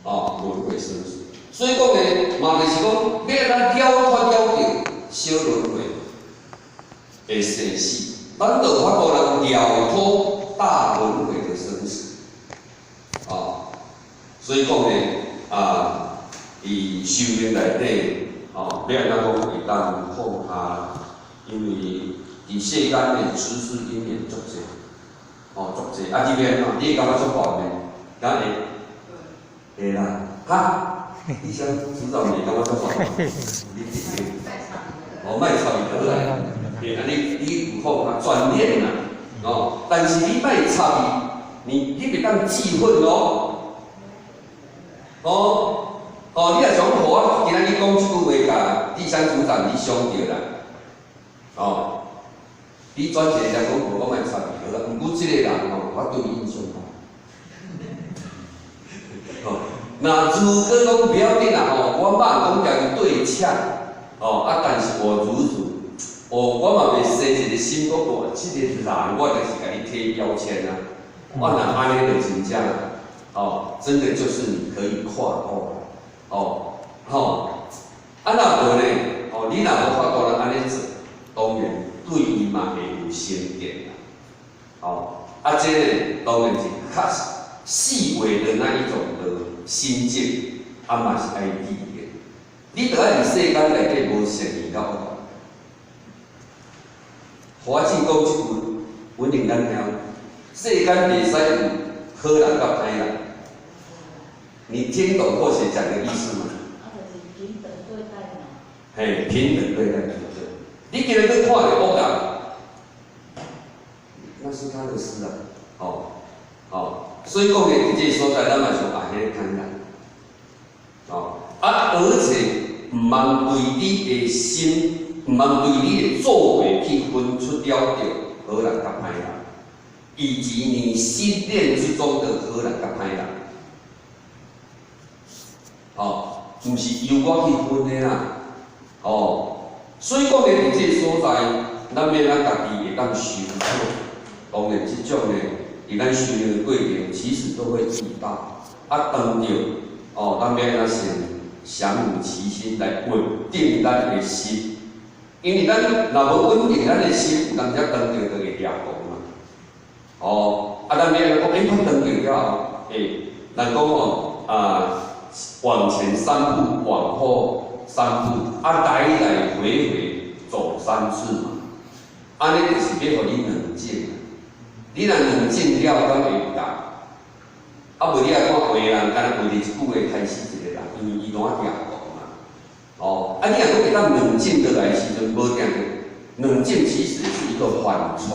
轮回生死。所以讲呢，嘛就是讲，要咱了脱了着小轮回的生死，咱就有法度能了脱大轮回的生死。所以讲呢，伫修炼内底，要安怎讲会当放下，因为伫世间的知识因缘足济，足济。啊，这边你会感觉足烦的，敢会啦，哈，你想知道你感觉足烦？莫插伊倒来，安尼你有好专练啦，但是你莫插伊，你袂当记恨哦。你若想互我今仔日讲一句话，甲第三组长你伤着啦，你转一个来讲，我莫插伊好啦。毋过即个人我对伊印象好。那如果讲不要紧啦，我嘛讲甲伊对呛，但是我我嘛袂生一个心，我即个人我就是甲你贴标签啊，我若安尼就真正。真的就是你可以跨过，若无呢，你若无跨过了安尼做，当然对伊嘛会有成见啦，这呢当然是较细微的那一种的心境，嘛是爱记的。你得爱伫世间内底无善意到恶，我只讲一句，稳定咱听，世间袂使有好人甲歹人。你听懂或者讲的意思吗？就是平等对待嘛。嘿，平等对待就是。你今日去看到恶人，那是他的事啊。所以讲呢，伫这个所在，咱嘛想迄个坦然。而且唔通对你的心，唔通对你的作为去分出了着好人甲歹人，以及你心念之中的好人甲歹人。毋是由我去分的啦，所以讲呢，伫这个所在，咱要咱家己会当修错，当然即种呢，伫咱修炼的过程，其实都会遇到。当着咱要咱先降伏其心来稳定咱的心，因为咱若无稳定咱的心，有当时当着就会抓狂嘛。咱要讲，我当着了后，咱讲往前3步，往后3步，来来回回走3次嘛。安尼就是要互你冷静。你若冷静了，敢会有无你来看话人，敢若为一句话开始一个人，因为伊拢抓狂嘛。你若讲会当冷静落来的时阵，无定冷静其实是一个缓冲，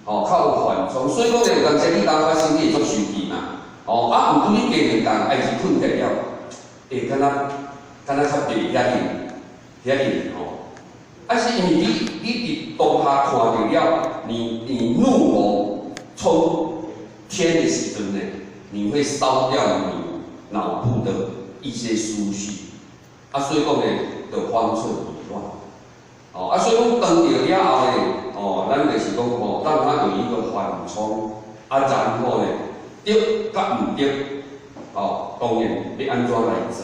较有缓冲。所以讲有当时你当发生，你会足生气嘛。毋过你加两工爱是困得了，敢若较袂遐紧是因为你伫当下看到了，你怒火冲天的时阵呢，你会烧掉你脑部的一些思绪，所以讲呢，就方寸已乱。所以讲当着了后呢，咱就是讲让它有一个缓冲，然后呢。对甲毋对，当然要安怎来做，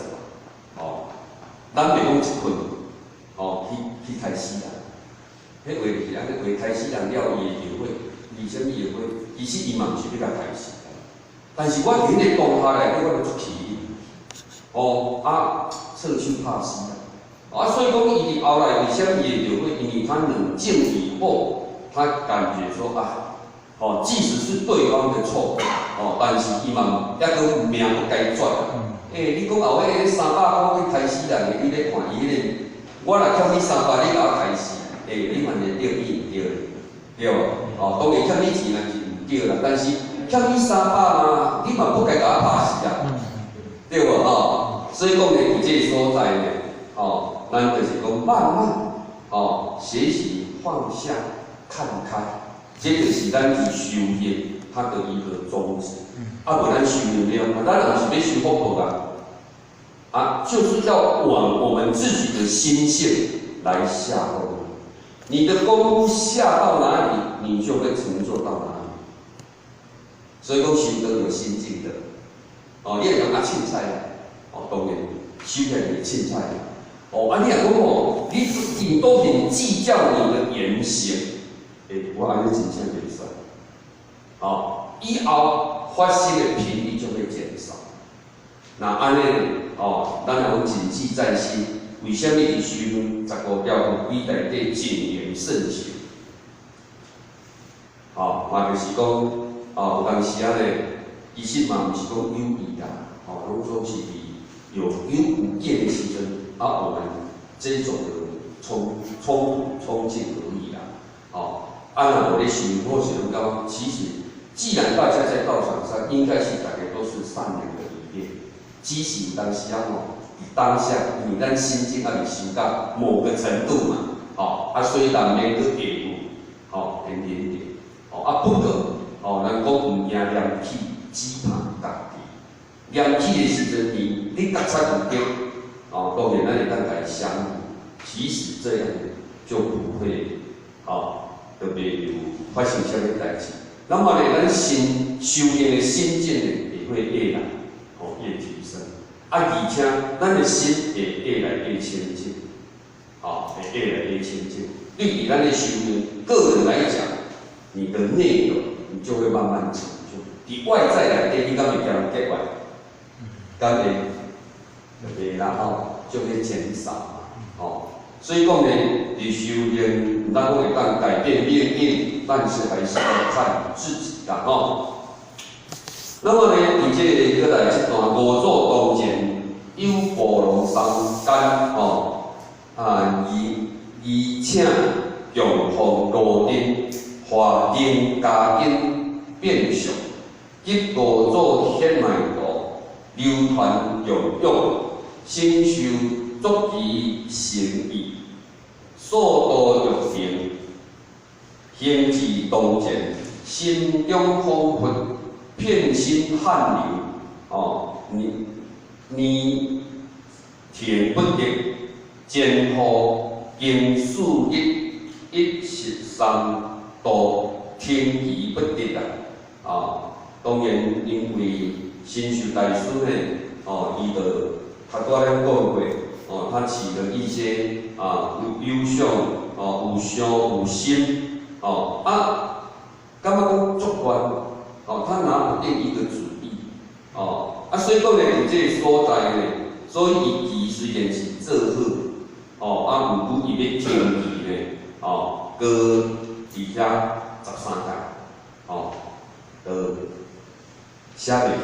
咱袂讲一困，去杀死人，迄话就是安尼话杀死人了，伊会后悔，为什么会后悔？其实伊嘛毋是要甲杀死人，但是我伫迄个当下内底，我就足气，趁手拍死人，所以讲伊伫后来为什么伊会后悔？因为他冷静以后，他感觉说即使是对方的错，但是伊嘛抑个命不该绝。你讲后尾迄300块去杀死人的，你咧看伊迄个，我若欠你300，你甲我杀死，你犯着对伊毋对咧，对无？当然欠你钱嘛是毋对啦，但是欠你300嘛，你嘛不该甲我拍死啊，对无？所以讲呢，伫这个所在呢，咱就是讲慢慢学习放下，看开。这就是咱去修炼它的一个宗旨。无咱修炼了，咱若是要修福报啦，就是要往我们自己的心性来下功。你的功夫下到哪里，你就会成就到哪里。所以讲修德有心境的，哦，你会讲啊凊彩啦，哦，当然收起来是凊彩啦。哦，啊，你若讲哦，你都很计较你的言行，我安尼真正袂使。哦，以后发生的频率就会减少。那安尼哦，咱若谨记在心。为什么伊修15条规内底谨言慎行？哦，嘛就是讲，哦，有当时啊咧，其实嘛毋是讲有意啦，哦，拢总是有无见的时阵，我们这种的冲突冲劲而已啦。哦，若无咧修，或是能讲，其实既然大家在道场上，应该是大家都是善良的一面，即使有当时啊吼。当下，你咱心境还未修到某个程度嘛，虽然免去下入，点点点，不过，咱讲毋惊念起，只怕家己。念起的时阵，你觉察唔对，当然咱会当来相互。其实这样就不会，特别有发生啥物代志。那么呢，咱修炼的心境呢，也会越来，越提升。而且咱的心会越来越清净，会越来越清净。对于咱的修炼，个人来讲，你的内容你就会慢慢成就。伫外在内底，你敢会惊结外？敢会？袂啦，就会减少嘛，所以讲呢，伫修炼，咱会当改变命运，但是还是要看自己啦，那么呢，伫这个来这段五座当前有波龙三间以请供奉罗丁化人家因变相，及五座显迈道流传用用，心修足其诚意，所道欲成，行至当前，心中丰富。片心汗流，你田不得，艰苦经数113都天机不得当然，因为新修大师呢，伊就他多咱讲过，他起了一些有想有想有心感觉讲足悬。他拿不定一个主意，所以讲呢，伫这个所在呢，所以伊虽然是做好，毋过伊要停期呢，搁伫遐13天，写袂去，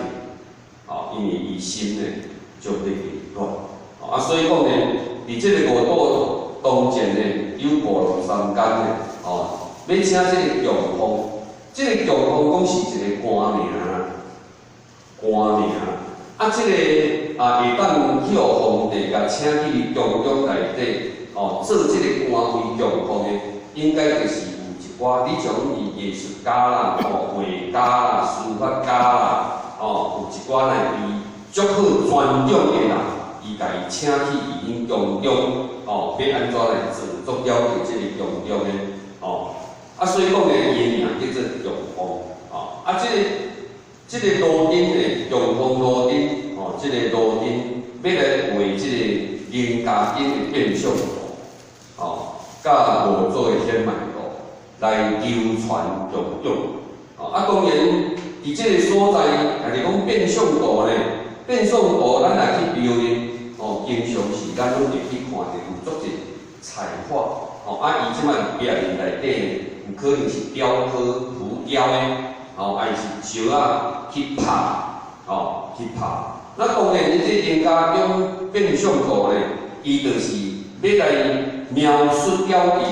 因为伊心呢就会乱，所以讲呢，伫这个五道当前呢，有五路三间呢，要请这个供奉。这个供奉讲是一个官名，这个会当去皇帝甲请去中央内底，做这个官位供奉的，应该就是有一寡你像艺术家啦、画家啦、书法家啦，有一寡来伊足好专长的人，伊甲伊请去伊中央，要安怎来做，足了解这个中央的，所以讲呢，伊名叫做供奉，这个罗丁呢，供奉罗丁，这个罗丁要来画这个人家因的变相图，甲五座的天满图来流传用用，当然，伫这个所在，家己讲变相图呢，变相图咱来去表演，经常是咱拢会去看到有足侪彩画，伊即摆表面内底。有可能是雕刻、浮雕的，还是石去拍，去拍。那当然，你这人家用变相图呢，伊就是要来描述了解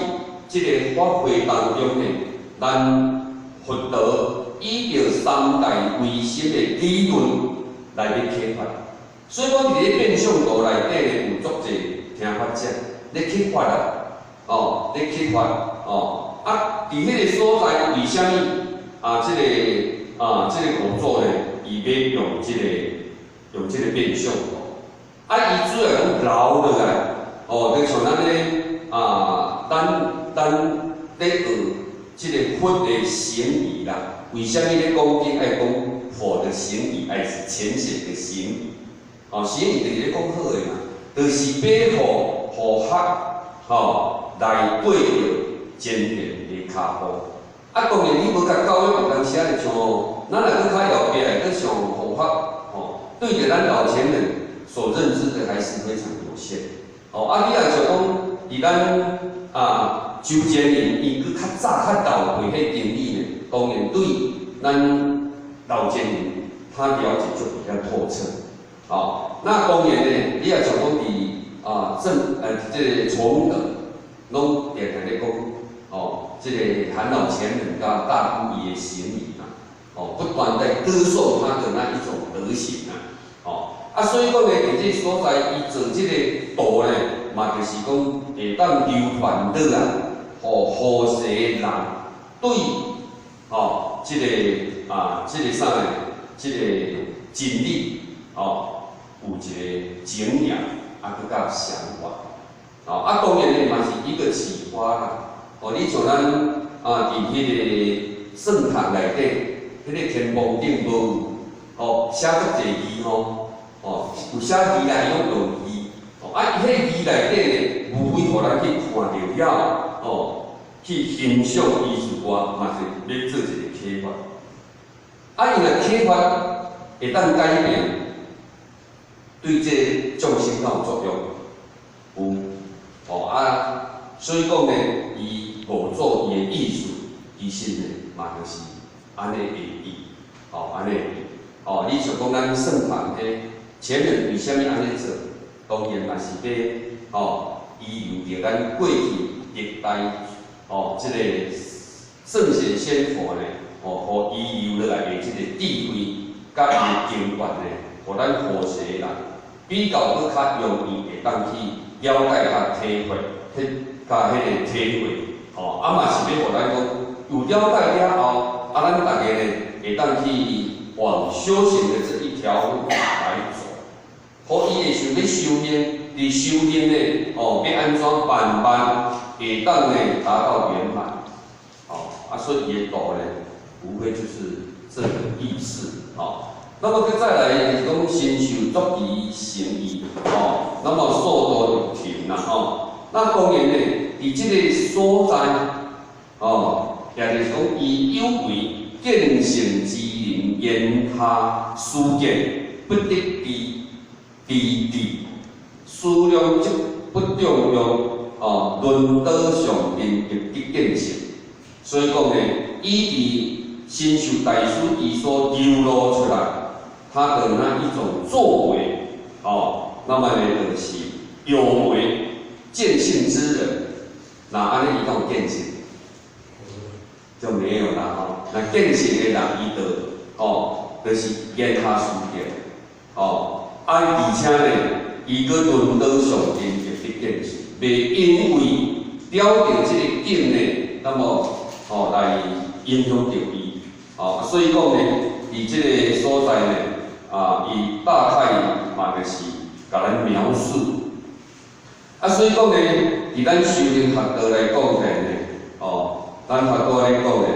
这个法会当中呢，咱佛陀依照三大唯心的理论来去启发。所以讲，伫咧变相图内底有足侪听法者咧启发啦，咧启发，伫迄个所在，为虾米这个五座呢？伊要用这个变相图，伊主要讲留落来，就像咱咧咱咧学这个佛的行仪啦。为虾米咧讲经爱讲佛佛的行仪，还是浅显的行仪。行仪就是咧讲好的嘛，就是要互学来过着坚定的脚步。当然你无甲教育有当时啊，像咱若搁较后壁来搁上佛法，对着咱老前人所认知的还是非常有限。你若像讲伫咱周前人，伊搁较早较老辈迄定义呢，当然对咱老前人他了解就比较透彻。那当然呢，你若像讲伫即个崇德，拢常常咧讲即个韩老前人甲大姑爷的行仪不断在歌颂他的那一种德行所以讲呢，伫这所在，伊做即个道呢，嘛就是讲会当流传落来，互后世人对即个啥呢？即个真理有一个敬仰搁甲想法当然呢，嘛是一个启发啦。你像咱伫迄个圣堂内底，迄个天幕顶无写足侪字有写字来用用字迄个字内底呢，无非互咱去看着了去欣赏艺术外，嘛是要做一个启发。伊若启发会当改变，对这众生敢有作用？有所以讲呢，伊五祖伊的意思，其实呢，嘛就是安尼个意，安尼个意。你像讲咱圣堂的前人为虾米安尼做？当然嘛是要依由着咱过去历代即个圣贤先佛呢，互依由落来的即个智慧，甲伊的经验呢，互咱后世人比较搁较容易会当去了解甲体会，甲迄个体会，嘛是要互咱讲有了解了后，咱大家呢会当去往修行的这一条路来走。互伊会想要修行，伫修行呢，要安怎慢慢会当呢达到圆满，所以伊的道呢，无非就是这个意思，那么再来就是讲身受足仪行仪，那么受道有情啦，那当然呢，伫这个所在，也就是讲伊有为见性之人言下思见，不得地思量即不重用，论道上面的见性。所以讲呢，伊伫身受大师伊所流露出来，他的那一种作为，那么呢就是有为见性之人，那安尼伊讲见性就没有啦那见性的人伊就是言下思见，而且呢，伊搁论道上面的见性，袂因为了解这个境呢，那么来影响到伊，所以讲呢，伫这个所在呢，伊大概嘛就是甲咱描述，所以讲呢，伫咱修行学道来讲起来呢，咱学道来讲呢，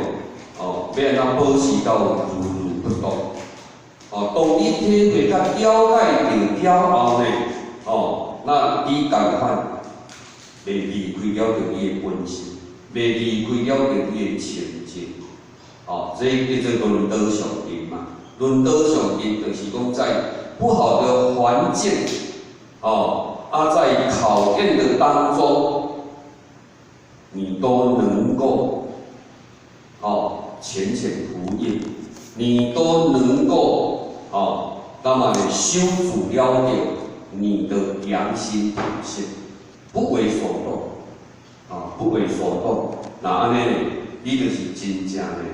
要安怎保持到如如不动，当你体会甲了解了后呢，那你共款袂离开了着伊的本性。袂离开了着伊的清净，这叫做论道上因嘛。论道上因就是讲在不好的环境，在考验的当中，你都能够，浅浅呼应，你都能够，那么呢修筑了着你的良心本性，不为所动。不为所动，那安尼呢？你就是真正的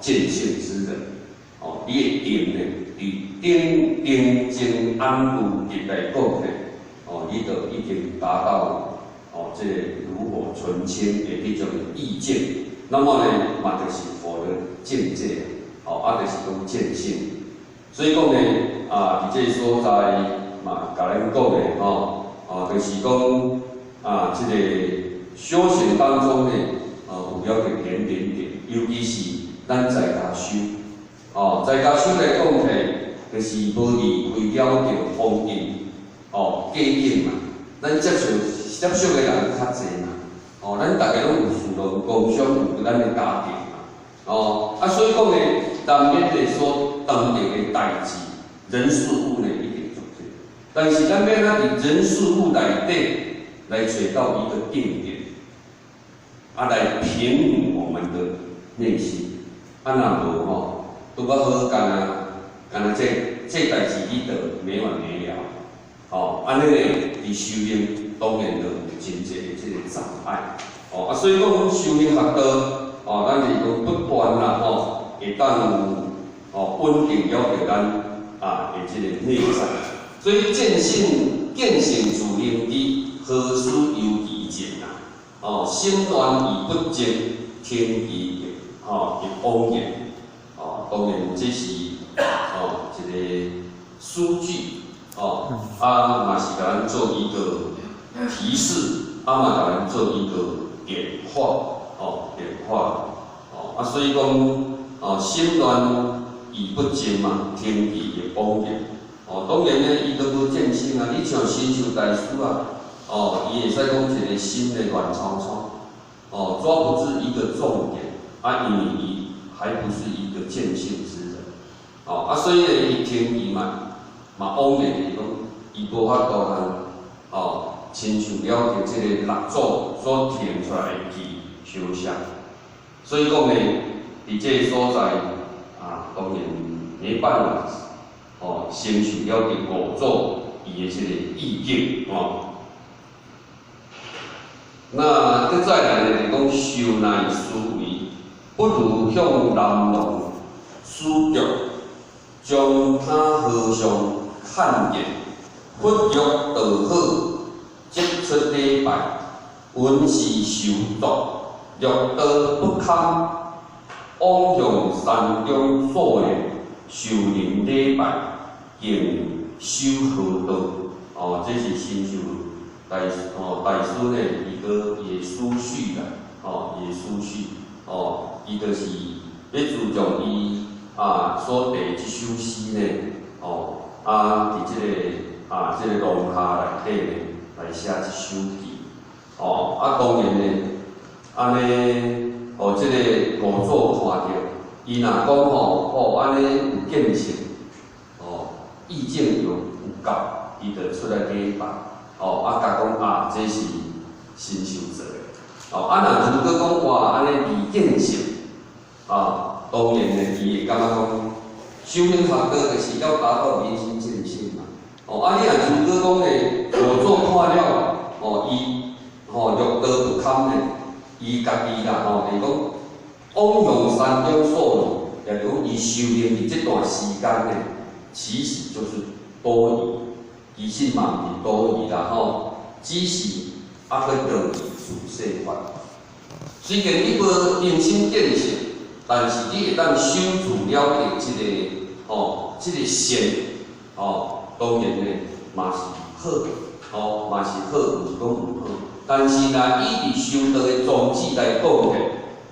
见性之人，你的定呢，伫定静安住入来讲呢，你就已经达到这个炉火纯青的迄种意境。那么呢，嘛就是佛的境界，就是讲见性。所以讲呢，伫这所在嘛，甲咱讲的就是讲这个。修行当中呢，有了个点，尤其是咱在家修，在家修来讲起，就是无离开了着风景，佳景嘛。咱接触的人较侪嘛，咱大家拢有事咯，有工商，有咱的家庭嘛，所以讲呢，难免会所当着的代志，人事物呢一定足多，但是咱要咱伫人事物内底来找到一个定点，来平衡我们的内心，若无拄较好干那这代志你着没完没了，安尼呢，伫修行当然就有真济的这个障碍，所以讲阮修行学道，咱是讲不断啦，会当稳定了着咱的这个内在，所以见性自能知，何须由己见啊？心乱而不净，天机亦妄言，当然这是一个数据。嘛是甲咱做一个提示，嘛甲咱做一个点化，所以讲，心乱而不净嘛，天地亦妄言，当然呢，伊都无见性啊，你像神秀大师啊，伊会使讲一个心的乱糟糟，抓不住一个重点，因为伊还不是一个见性之人，所以呢，伊天机嘛妄言是讲，伊无法度通亲像了解这个六祖所提出来的记修相，所以讲呢，伫这个所在当然没办法先受了解五祖伊的这个意境那再来呢，就讲修乃思维，不如向南龙思着，将他和尚。看见佛欲道好，即出礼拜，闻是受毒，欲道不堪，往向山中所言，受人礼拜，应修何道？这是新秀大师呢，伊个伊的思绪啦，伊的思绪，伊就是要注重伊所提即首诗呢，伫这个龙下内底呢，来写一首记。当然呢，安尼，这个五祖看到，伊若讲安尼有见性，意境有够，伊就出来礼拜，甲讲这是新修者的。若如果讲安尼未见性，当然呢，伊会感觉讲。修行学道就是要达到明心见性嘛。你若如果讲呢，五祖看了，伊欲道不堪呢，伊家己啦，就是讲往向山中所言，也就是讲伊修行的这段时间呢，其实就是多疑，其实嘛毋是多疑啦，只是去得意自说法。虽然你无明心见性。但是你会当修持了解这个善，当然呢嘛是好，嘛是好，毋是讲毋好。但是若以伫修道的宗旨来讲起，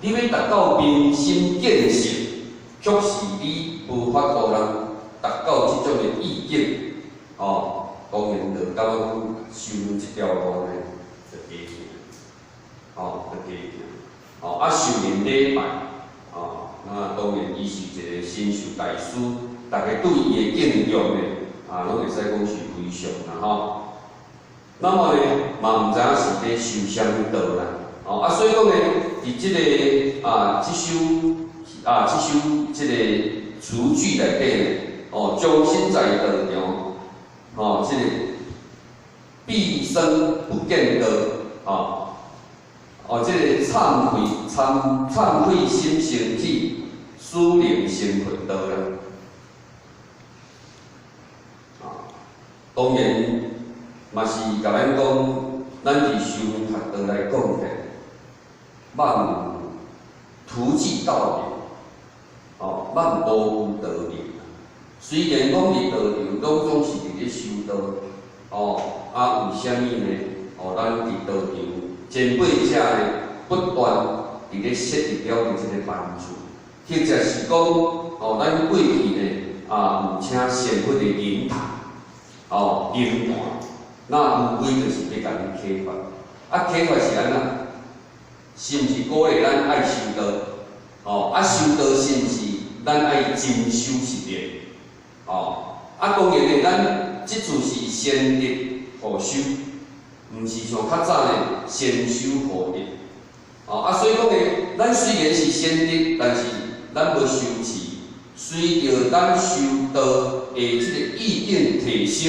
你要达到明心见性，却是你无法度通达到即种的意境，当然就感觉讲修这条路呢，就加行，受人礼拜。那当然，伊是一个新秀大师，大家对伊的敬重呢，拢会使讲是非常啦那么呢，嘛毋知影是咧修啥物道啦，所以讲呢，伫即个即首即个词句内底呢，中心在道场，即个毕生不见道，即个忏悔心升起，使灵成佛道啦。当然，嘛是甲咱讲，咱伫修行学道来讲起，万有途径道路，万无有道路。虽然讲伫道场拢总是伫咧修道，为虾米呢？咱伫道场前辈者呢，不断伫咧设立了即个帮助，或者是讲，咱过去呢有请仙佛的引导，引导，那无非就是要甲你启发，启发是安怎？是毋是鼓励咱爱修道？修道是毋是咱爱真修实练？当然呢，咱即次是先德后修，毋是像较早呢先修后德。所以讲呢，咱虽然是先德，但是咱无修持，随着咱修道的即个意境提升，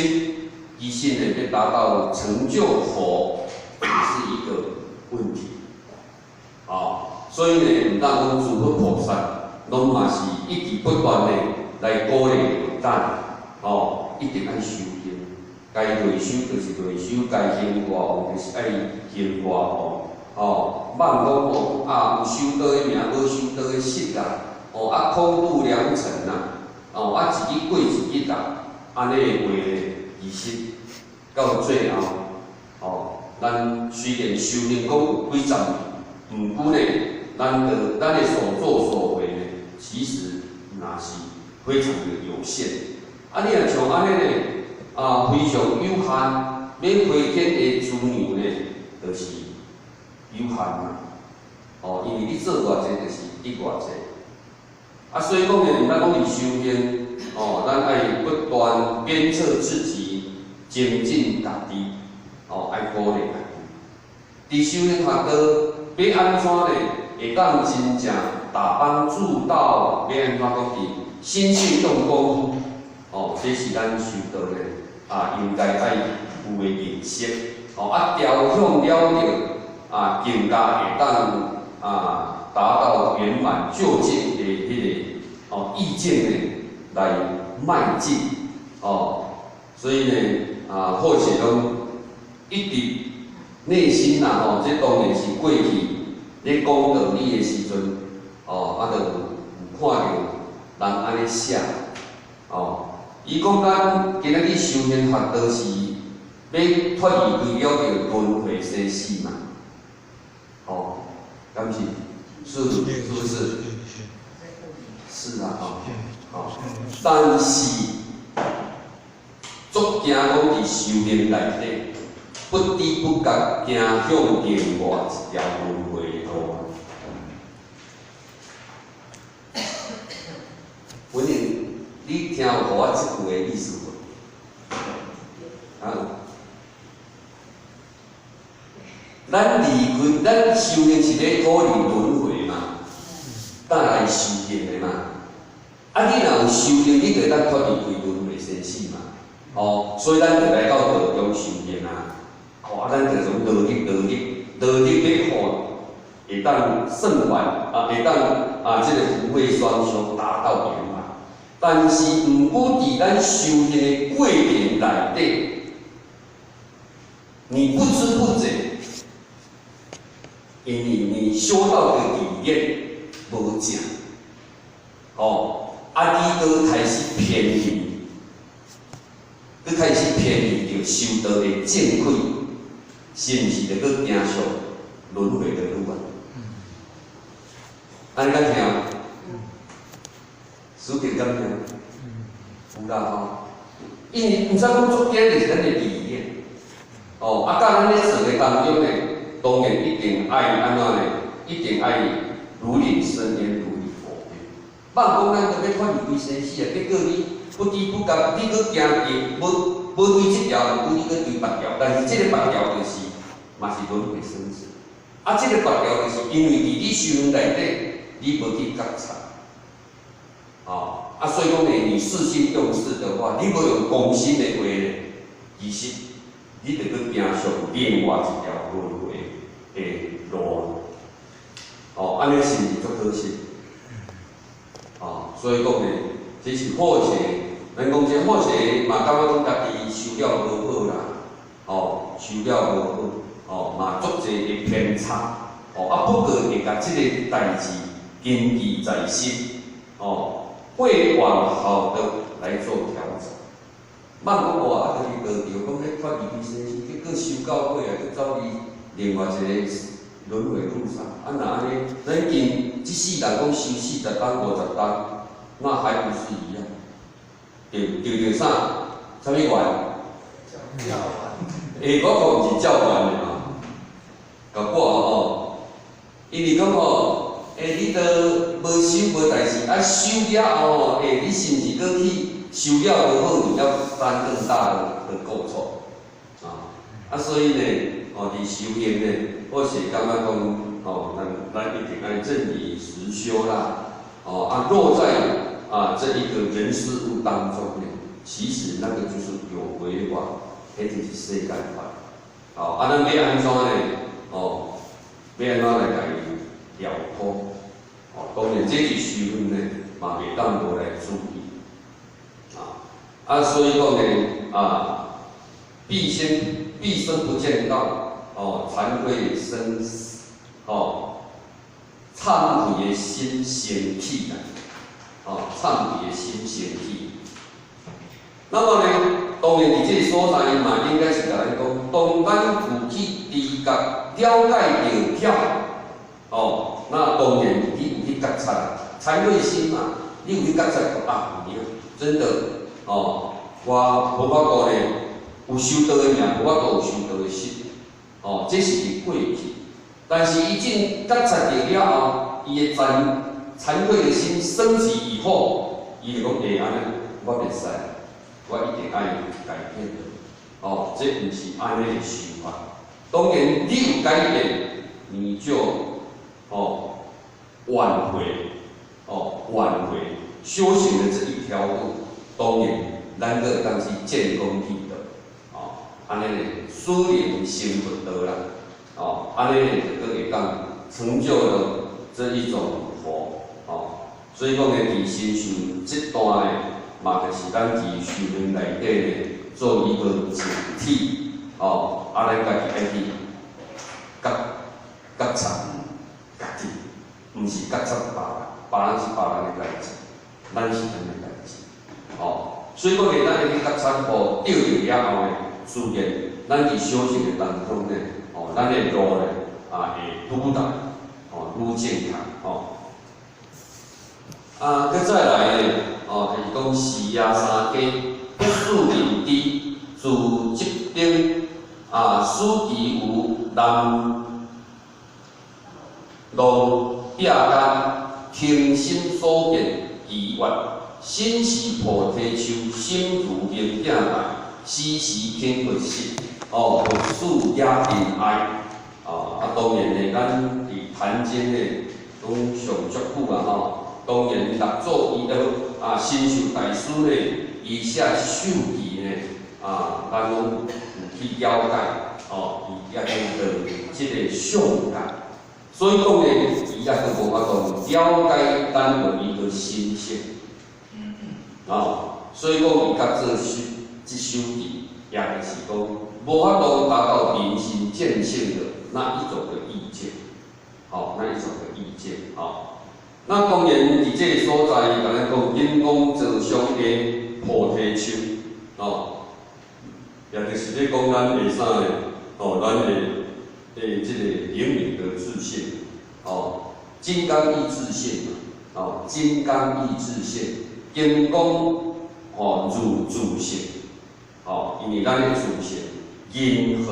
其实呢要达到成就佛，也是一个问题。所以呢，毋当讲诸佛菩萨，拢嘛是一直不断的来鼓励咱，一定爱修行，该内修就是内修，该行外往就是爱行外往。莫讲有修道的名，无修道的失啦。空度良辰啦。一日过一日啦。安尼的话呢，其实到最后，咱虽然修行讲有几十年，毋过呢，咱的所作所为呢，其实那是非常的有限。你若像安尼呢，非常有限，要回天的资粮呢，就是有限嘛。因为你做偌济，就是得偌济。所以讲呢，咱讲是修行，咱爱不断鞭策自己，精进家己，爱鼓励家己。伫修行学道要安怎呢？会当真正打帮助到要安怎讲是心性用功夫，这是咱修道呢应该爱有的认识。调向了着更加会当达到圆满究竟的迄个意境呢来迈进。所以呢或许讲一直内心这当然是过去咧讲道理的时阵，就有看到人安尼写，伊讲咱今仔日修行学道是要脱离为了着轮回生死嘛，敢是？是不是？是啊，但是足惊讲伫修行内底，不知不觉行向另外一条轮回的路。文玲，你听有互我即句的意思无？咱离开，咱修行是咧脱离轮回嘛，当来修行的嘛。你若有修行，你就当脱离开轮回生死嘛。所以咱就来到道中修行咱就从道要好，会当胜完会当这个福慧双修达到圆满。但是，毋过伫咱修行的过程内底，你不知不觉。因为你修道的理念无正，你搁开始偏离，着修道的正轨，是毋是着搁行上轮回的路啊？安尼敢听？思维敢听？有啦因为毋知讲足惊就是咱的理念，甲咱咧做的当中呢。当然一定爱安怎呢？一定爱如理生烟，如理佛言。莫讲咱着要脱离规生死结果你不知不觉，你搁行无对即条路，你搁对别条，但是即个别条就是，嘛是轮回生死。即个别条就是因为伫你修行内底，你无去觉察，所以讲呢，你事心用事的话，你无用公心的话呢，其实你着搁行上另外一条轮回的路，安尼是毋是足可惜？所以讲呢，这是或者，咱讲这或者嘛，感觉讲家己修了无好啦，修了无好，嘛足侪的偏差，不过会甲即个代志谨记在心，会往好的来做调整。莫讲就是道着讲咧脱离规生死，结果修到尾去走去另外一个轮回路上。若安尼，咱今即世人讲修40当、50当，那还不是一样？着啥？啥物玩？教完。我可毋是教官的嘛，甲我吼，因为讲吼，你都无收无代志，收了后你是毋是搁去收了无好，你要担更大的过错所以呢，伫修行呢，我是感觉讲，咱一定爱正理实修啦，落在这一个人事物当中呢，其实那个就是有违法。迄就是世间法，咱要安怎呢？要安怎来甲伊了脱？当然这个时分呢，嘛袂当无来注意，所以讲呢，毕生不见道，惭愧生死，忏悔的心先起来，忏悔的心先起。那么呢？当然，伫这个所在嘛，应该是甲咱讲，当咱有去知觉、了解着巧，那当然你有去觉察，惭愧心嘛，你有去觉察真的，我无法度呢，有修道的命，无法度有修道的心，这是伫过去。但是伊真觉察着了后，伊的惭愧的心升起以后，伊就讲安尼，我袂使。我一定爱改变的，这不是安尼的想法。当然，你有改变，你就挽回，修行的这一条路，当然咱个当是建功立德，安尼呢，使人成佛道啦，安尼呢，就会当成就了这一种佛，所以讲呢，伫身上这段呢。嘛，就是咱伫修行内底呢，做一个警惕，咱家己爱去觉察家己，毋是觉察别人是别人的代志，咱是咱的代志，所以讲呢，咱要去觉察对着了后呢，自然咱伫修行的当中呢，咱的路呢，会愈大，愈健康，佮再来呢。就是讲四野三家，不属人知，自积丁，使其有难浪壁间，听心所见，其愿心是菩提树，心如明镜台，时时天佛心，佛事也平爱。当然呢，咱伫坛间呢，拢上足久当然，六祖伊都新秀大师呢，伊写手记呢，咱拢有去了解，伊也讲到即个相感，所以讲呢，伊也讲无法度了解咱的一个心性，所以讲伊甲做即手记，也就是讲无法度达到明心见性的那一种的意见，那一种的意见，那当然，伫这个所在，甲咱讲金光座上的菩提树，也就是咧讲咱下啥呢？咱的这个灵敏的自信，金刚意自信嘛，金刚意自信，金刚如自信，因为咱的自信，任何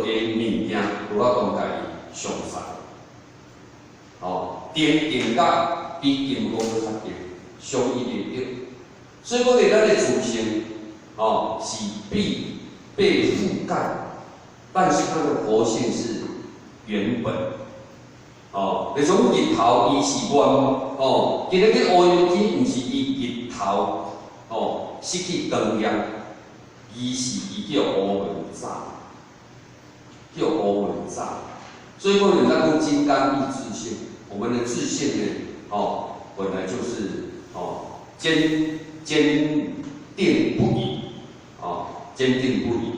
的物件，有法度甲伊相杀。定甲比金刚搁较定，相依的定。所以讲咧，咱的自性，是被覆盖，但是它的活性是原本。你种日头伊是光，今日去乌云天，毋是伊日头，失去光亮，伊叫乌云罩，叫乌云罩。所以讲，咱讲金刚意自性。我们的自信呢，本来就是坚定不移，坚定不移，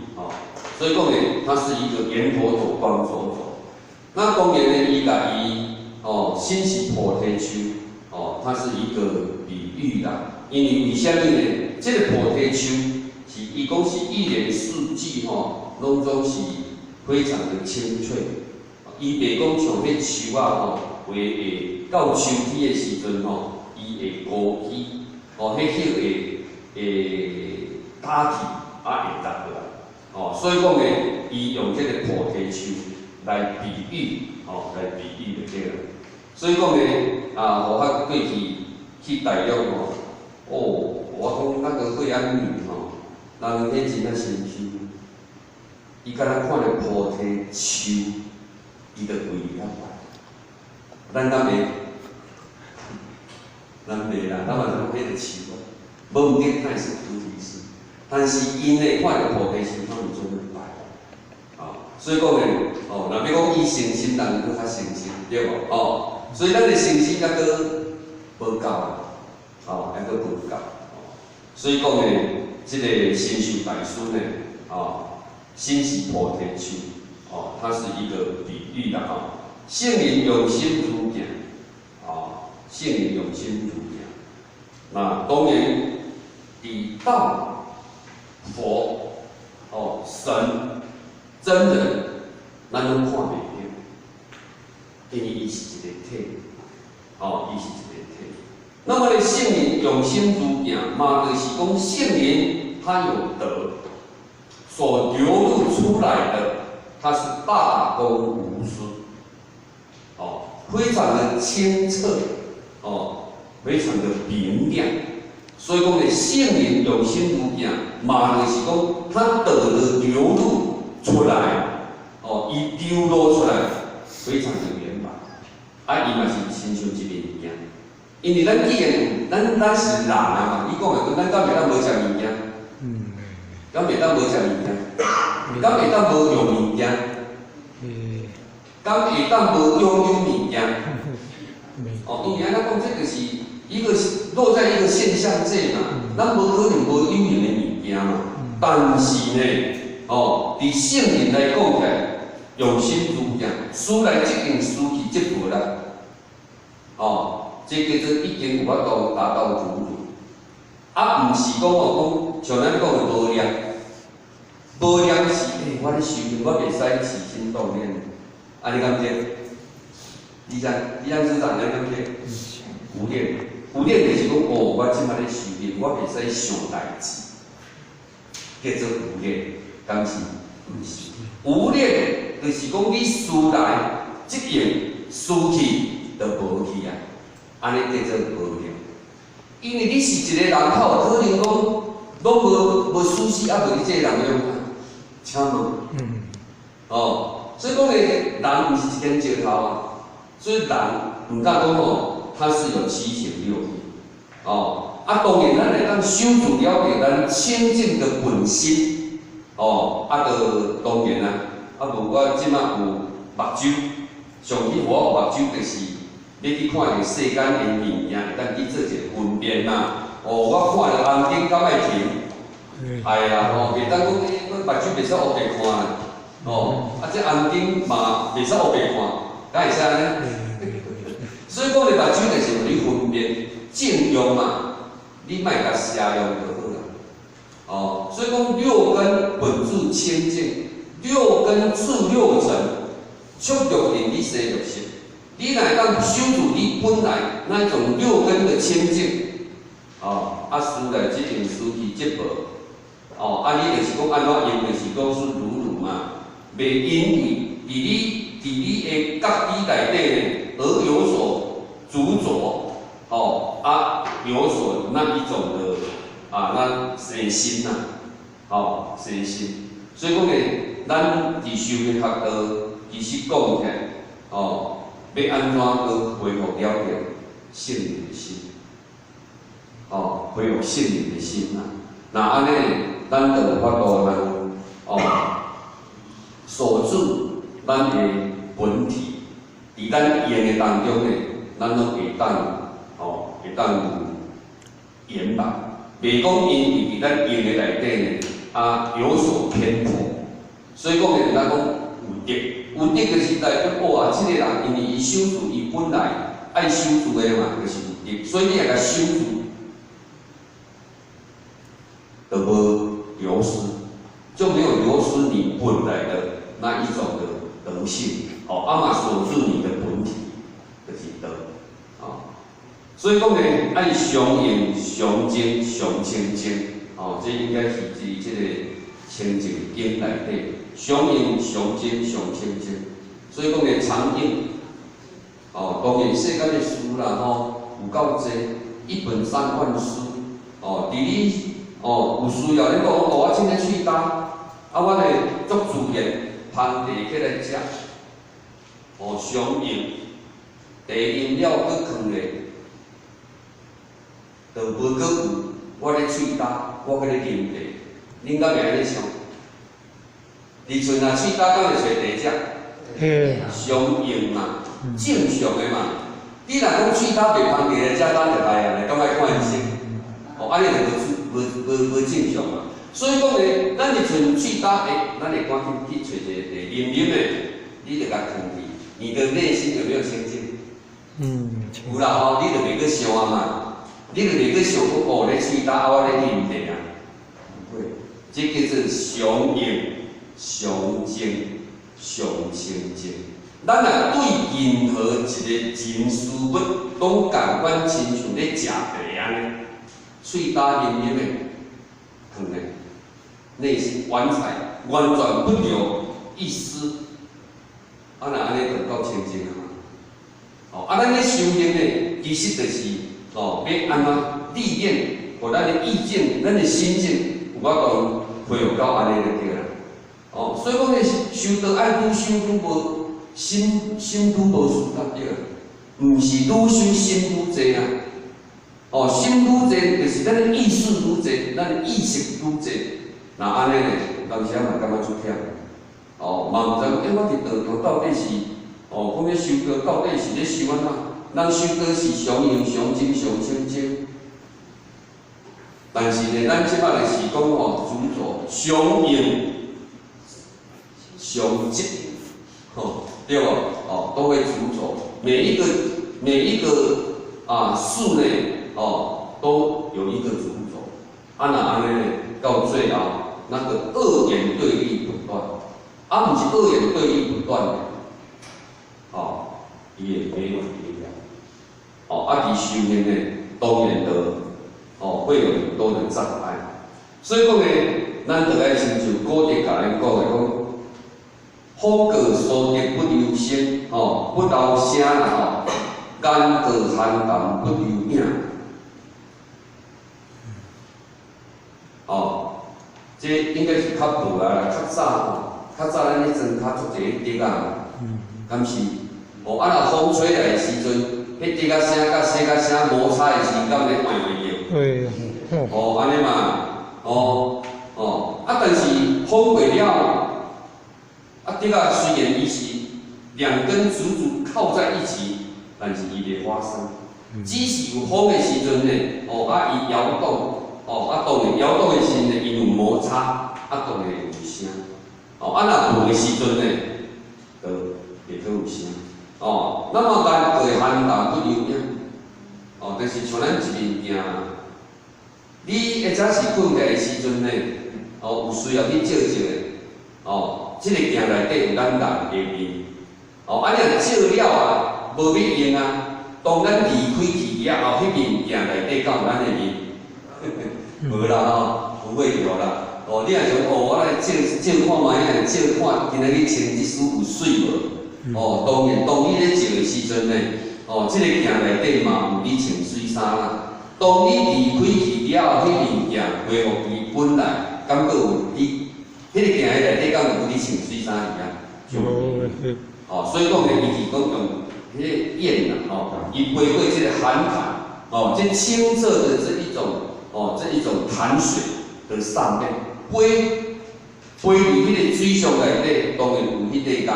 所以讲呢，它是一个圆佛走光走走。那当然呢，伊甲伊心是菩提树，它是一个比喻啦。因为为虾米呢？这个菩提树是伊讲是一年四季拢总是非常的清脆，伊袂讲像迄树啊为到秋天的时阵伊伊的高基，迄会打气会达落来，所以讲呢，伊用这个菩提树来比喻，来比喻就对了。所以讲呢，互我过去大陆我讲那个惠安女人迄真啊神奇，伊敢若看到菩提树，伊就跪下拜。咱袂啦，咱嘛是迄个树无毋见太是菩提树，但是因呢看到菩提树，他们就会拜。所以讲呢，若要讲伊诚心，人佫较诚心，对无？所以咱的诚心还佫无够啊，还佫无够。所以讲呢，这个神秀大师呢，心是菩提树，它是一个比喻啦，圣人用心如行，圣人用心如行。那当然，以道、佛、神、真人，咱拢看袂到，因为伊是一个体，伊是一个体。那么呢，圣人用心如行，嘛就是讲圣人他有德，所流露出来的，它是大公无私，非常的清澈，非常的明亮。所以讲呢，圣人用心如行，嘛就是讲他德的流露出来，伊流露出来非常的圆满。伊嘛是亲像一个物件，因为咱既然咱是人啊嘛，伊讲的咱敢袂当无食物件？敢袂当无食物件？敢会当无用物件？敢会当无拥有物件？因为安尼讲，这就是一个落在一个现象界嘛，咱无可能无有用的物件嘛。但是呢，伫圣人来讲起来，用心如行，使来即件事去即步啦。这叫做已经有法度达到如如，毋是讲像咱讲的无念。无念是，我咧修行，我袂使起心动念，安尼敢对？你知知安尼敢对？有念，有念就是讲，我即摆咧修行，我袂使想代志，叫做有念，敢是？毋是。有念就是讲你思来即样，思去就无去啊，安尼叫做无念。因为你是一个人口，可能讲拢无思绪，无你这个人用。请问，所以讲呢，人毋是一根石头啊，所以人毋敢讲他是有七情六欲，当然咱会当守住了解咱清净的本心，就当然无我即马有目睭，上去我有目睭就是要去看着世间的物件，会当去做一个分辨嘛。我看着红灯敢爱停。哎呀，袂当讲阮目睭袂使乌白看啦，这红灯嘛袂使乌白看，敢会使安尼？所以讲，你目睭就是互你分辨正用嘛，你莫甲邪用就好啦。所以讲六根本自清净，六根自六尘，触觉令你生六识。你若会当守住你本来那种六根的清净，思来即件事去即无。你就是讲安怎用，就是讲是如如嘛，袂因为伫你的觉知内底呢而有所执着，有所那一种的那生心呐，生心。所以讲呢，咱伫修行学道，其实讲起来，要安怎去恢复了解圣人的心，恢复圣人的心呐。那安尼，咱就有法度能锁住咱的本体，伫咱用的当中呢，咱拢会当圆满。袂讲因为伫咱用的内底呢，有所偏颇。所以讲呢，咱讲有德，有德就是代表即个人因为伊守住伊本来爱守住的嘛，就是有德。所以你也甲守住。都无流失，就没有流失你本来的那一种的德性，嘛锁住你的本体，就是德，所以讲呢，爱上用、上精、上清净，哦，这应该是伫这个清净经内底，上用、上精、上清净。所以讲呢，常用，哦，当然世间的书啦，吼，有够济，一本3万书，哦，伫你哦有需要，你讲哦，我凊彩喙焦，啊，我呢足自然攀地起来食，哦，上用，地饮了搁放咧。就无搁有，我咧喙焦，我搁咧啉茶，恁敢会安尼想？而阵若喙焦，敢会找茶食？嘿，常用嘛，正常的嘛。你若讲喙焦袂芳茶来食，咱就来啊，敢爱看医生？哦，安尼就无正常嘛。所以讲咧，咱一阵喙焦，咱会赶紧去找一个茶啉的，你就甲放去，你的内心有没有清净？有啦吼，你就袂搁想啊嘛。你就袂去想讲哦，咧喙焦啊，我咧啉茶啊，不会，这叫做常用、常静、常清净。咱若对任何一个人事物，拢共款亲像咧食茶安尼，喙焦啉啉的，放咧，内心完全不留一丝，啊若安尼就够清净啊嘛。哦，啊咱咧修行咧，其实就是。哦，要安怎历练，互咱的意境、咱的心境有法度配合到安尼就对啦。哦，所以讲咧，修道爱愈修愈无心愈无事才对，毋是愈修心愈济啊。哦，心愈济就是咱的意识愈济，咱的意识愈济。那安尼咧，有当时嘛感觉出忝。哦，嘛毋知我伫道场到底是哦，讲咧修道到底是咧修安怎？咱修道是常用、常精、常清净，但是呢，咱即摆就是讲吼，主做常用、常精，吼，对无？哦，都会主做每一个事呢，哦，都有一个主轴。啊那安尼呢，到最后那个二元对立不断，啊，毋是二元对立不断的，哦，也没有力量。哦，啊，伫修行呢，当然会有很多的障碍。所以讲呢，咱就爱亲像古德甲咱讲的讲，风过疏德不留声，不留声啦，眼过寒淡不留影。这应该是较无啦，较早咱咧庄较足侪德啊，敢是？啊，若风吹来的时阵。迄滴啊声甲洗甲声摩擦的时间，敢咧换袂着？对。安尼嘛，但是风过了，滴啊虽然伊是两根竹子靠在一起，但是伊袂发生。只是有风的时阵呢，伊摇动，当然摇动的时阵呢，伊有摩擦，当然会有声。若无的时阵呢，就袂阁有声。那么咱过寒淡不留影，但是像咱一面镜，你或者是困觉的时阵呢，有需要去照一个，这个镜内底有咱人的面，安尼若照了啊，无要用啊，当咱离开去了后，迄面镜内底敢有咱的面？无啦不会有啦。你若想我来照看卖，照看今仔日穿即丝有水无？当然，当你咧照的时阵呢，这个镜内底嘛有你穿水衫啦。当你离开去了后，迄面镜恢复伊本来，感觉有你，迄个镜内底敢有你穿水衫一样？所以讲呢，伊是讲用迄个焰啦，伊飞过这个寒潭，这清澈的这一种潭水的上面飞入迄个水上内底，当然有迄个岩的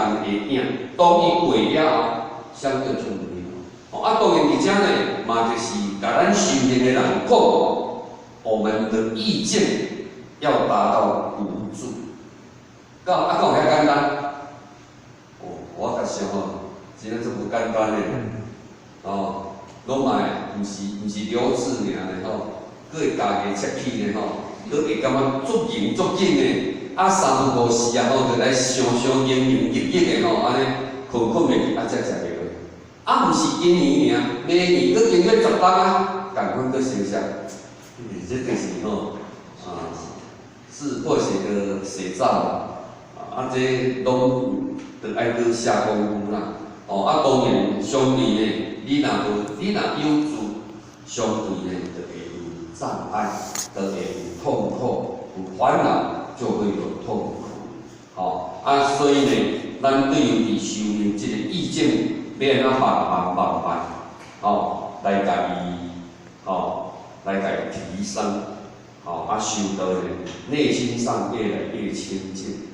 影。当伊过了，相对就没有。当然而且呢，嘛就是甲咱修行的人讲，我们的意境要达到无助。讲有遐简单？我甲想真正这么简单的，拢嘛毋是了解尔的佫会家己切起的佫会感觉足严足紧的。三不五时就来常常营营役役的安尼困袂去，才食袂落。啊，毋是今年尔，明年佫经过10冬啊，共款佫生效。这就是吼，是或是个洗澡，这拢着爱佫下功夫啦。当然相对呢，你若有助，相对呢就会有障碍，就会有痛苦，有烦恼就会有痛苦。所以呢，咱对于伫修行这个意境，要安怎慢慢，来家己，来家己提升，修道呢，内心上越来越清净，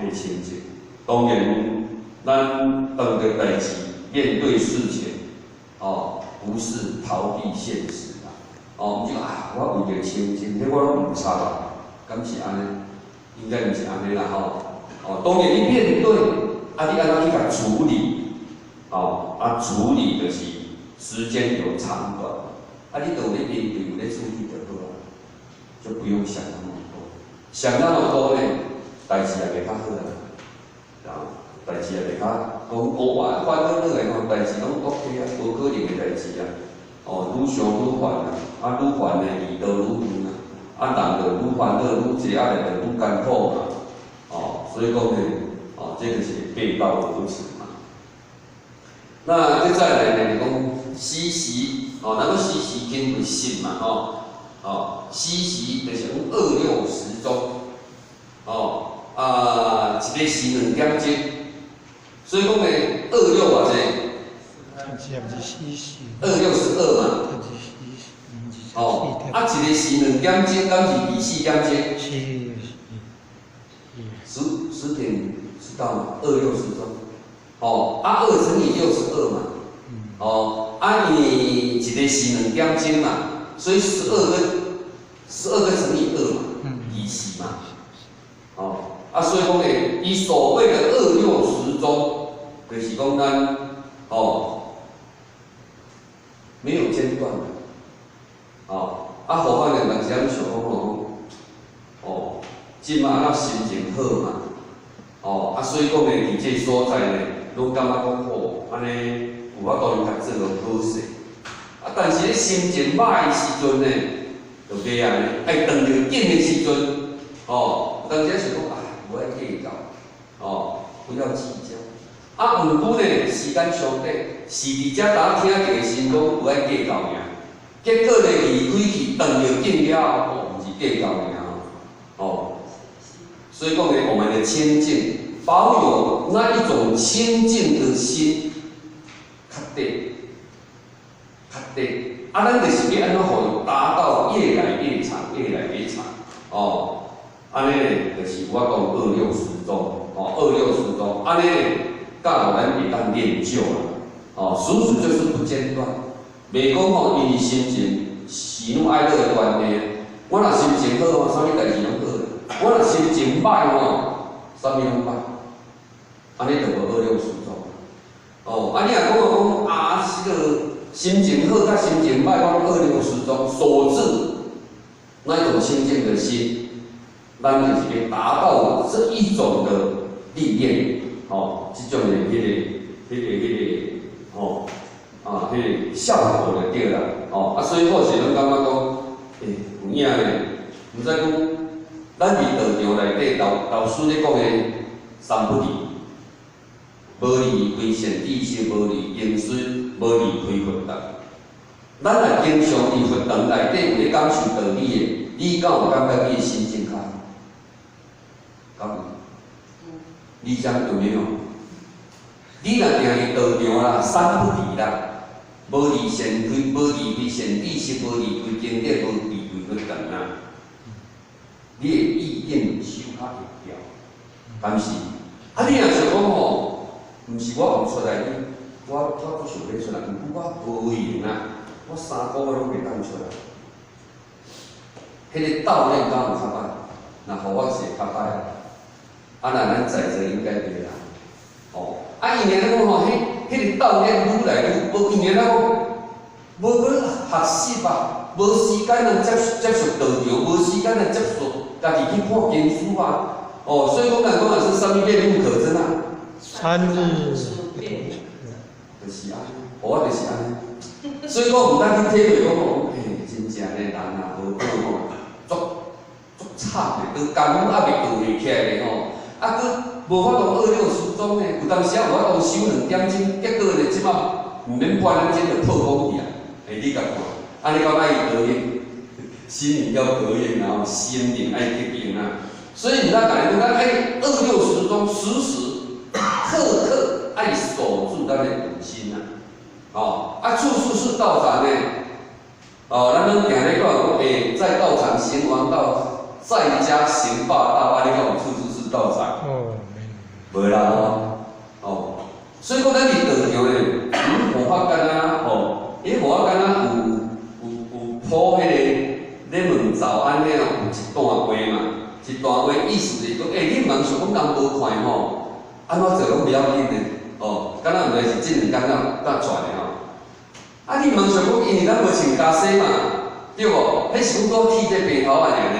越清净。当然，咱当着代志，面对事情，不是逃避现实啦，毋是我为着清净，迄我拢唔插啦，敢是安尼？应该毋是安尼啦，当然你面对，你安怎去甲处理，处理就是时间有长短，你都有咧面对，有咧处理就好啦，就不用想那么多，想那么多呢，代志也袂较好啦，代志也袂较讲烦恼来讲，代志拢 OK 啊，无可能的代志啊，愈想愈烦啊，愈烦呢遇到愈远啊，人就愈烦恼愈济，压力就愈艰苦嘛。所以讲呢，这个是背道而驰嘛。那再来呢，讲习习，咱个习习经为信嘛，习习就是讲260中，一个是2点钟，所以讲呢，26偌济？26是2嘛。一个是2点钟，敢是24点钟？10点知道吗？26中，2乘以62嘛，你一个是2点钟嘛，所以12个乘以2嘛，24嘛，所以讲呢，伊所谓的260中，就是讲咱没有间断的，何况呢，人是安想讲即马咱心情好嘛，所以讲呢，伫这所在呢，拢感觉讲安尼有法度去做好势。但是咧心情歹的时阵呢，就袂安尼，爱当着紧的时阵，当时想讲无爱计较，不要计较。毋过呢，时间相短，是伫遮打听一个心讲无爱计较尔，结果呢离开去当着紧了，毋是计较尔，所以讲呢，我们的清净，保有那一种清净的心，较对，咱就是要安怎互达到越来越长，安尼呢，就是我讲260中，260中，安尼呢，教咱会当练就啦，事实就是不间断，袂讲因为心情喜怒哀乐的关系，我若心情好啥物代志拢好。我若心情歹啥物拢歹，安尼就无260中。你若讲这个心情好甲心情歹，讲260中，所致那一种清净的心，咱就是要达到这一种的历练，这种的效果就对啦。所以或许咱感觉讲，有影呢，毋知讲。咱伫道场内底，老师咧讲的三不离，无离规善知识，无离因顺，无离开佛道。咱若经常伫佛堂内底有咧感受道理的，你敢有感觉你的心境较好？敢有？你讲有没有？你若定伫道场啦，三不离啦，无离善规，无离规善知识，无离规经典，无离规佛堂啊。你的意念修较会调，但是你若想讲毋是我悟出来的，我不想要出来，毋过我无用啊，我3个月拢袂当出来。迄个道念敢有较歹？若互我写较歹，那咱在座应该袂啦。因为咱讲迄个道念愈来愈无，因为咱讲无去学习啊，无时间来接触道场，无时间来接触。家己去看经书啊，所以讲是啥物变不可真啊？参日，就就是安尼，我就是安尼。所以讲毋当去体会讲吼，真正诶人啊，无好吼，足惨诶，佮功夫还未做袂起来咧吼，啊佮无法度二六时钟咧，有当时啊有法度收2点钟，结果咧即摆毋免半点钟就破功去啊，你甲看，安尼到哪伊得应？心灵要得应，然后心灵爱得应啊。所以你要感觉到，二六时钟时时刻刻爱守住咱的本心啊。处处是道场呢。咱们行咧讲，在道场行王道，在家行霸道，你讲处处是道场。无啦所以讲咱伫道场咧，佛法干啊，佛法干啊有铺迄个。咧问早安尼有一段话嘛，一段话意思就是讲，你问想讲人无看吼，安怎做拢不要紧咧，敢若毋知是这2天才传的吼。你问想讲，因为咱无穿家洗嘛，对无？迄是讲剃这白头发尔呢，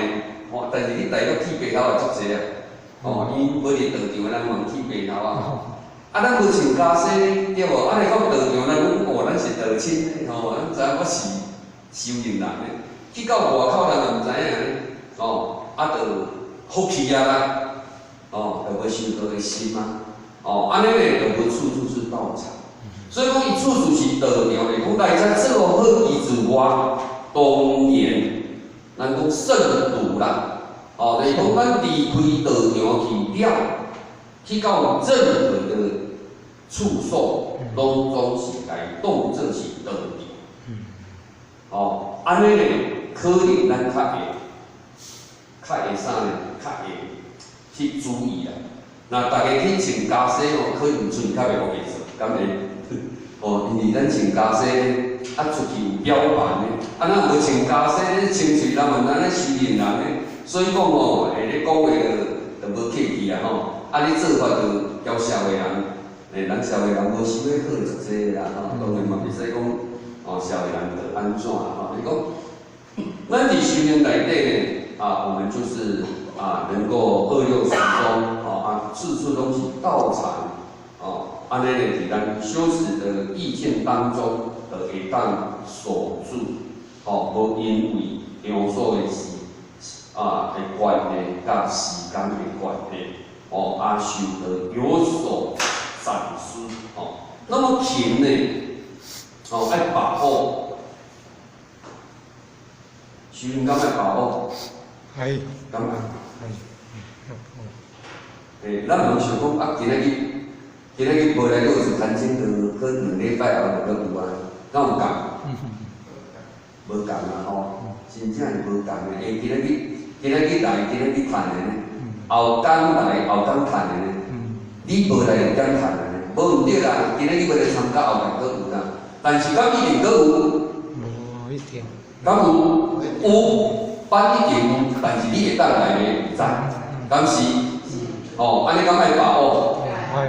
但是你大陆剃白头发足济啊，因无伫道场的人问剃白头发，咱无穿家洗对无？来讲道场咱讲，咱是道亲的咱知影我是修行人的。去到外口，人就毋知影咧，就福气啊啦，就无修道的心啊，安尼咧就无处处是道场。所以讲，伊处处是道场咧，讲大家做好伊之外，当然，咱讲圣道啦，就是讲咱离开道场去了，去到任何的处所，拢总是来当作是道场。安尼咧。可能咱较会啥呢？较会去注意啦。那大家去穿家洗可能剩较袂好意思，敢会？因为咱穿家洗出去有表板咧，咱无穿家洗，穿嘴人问咱咧修行人咧，所以讲你讲话就无客气啊你做法就交社会人，咱社会人无想要好足济啦当然嘛袂使讲社会人就安怎你讲。咱伫修行内底呢，我们就是能够2六时钟，处处都是道场，安尼呢，伫咱修持的意境当中，会当守住，无因为场所的关系，甲时间的关系，受得有所闪失，那么勤呢，爱把握。修行敢爱把握？系。敢爱？咱无想讲今日无来过是谈清课，可2礼拜后就有敢有共？无共真正是无共的。今日来，今日趁的呢，后天来，后天趁的呢，你无来就减趁的呢，无毋对啦。今日无来参加，后天佫有啦。但是敢一定佫有？无一定。敢有班一定有，但是你会当来的毋知，敢是？安尼敢爱把握？爱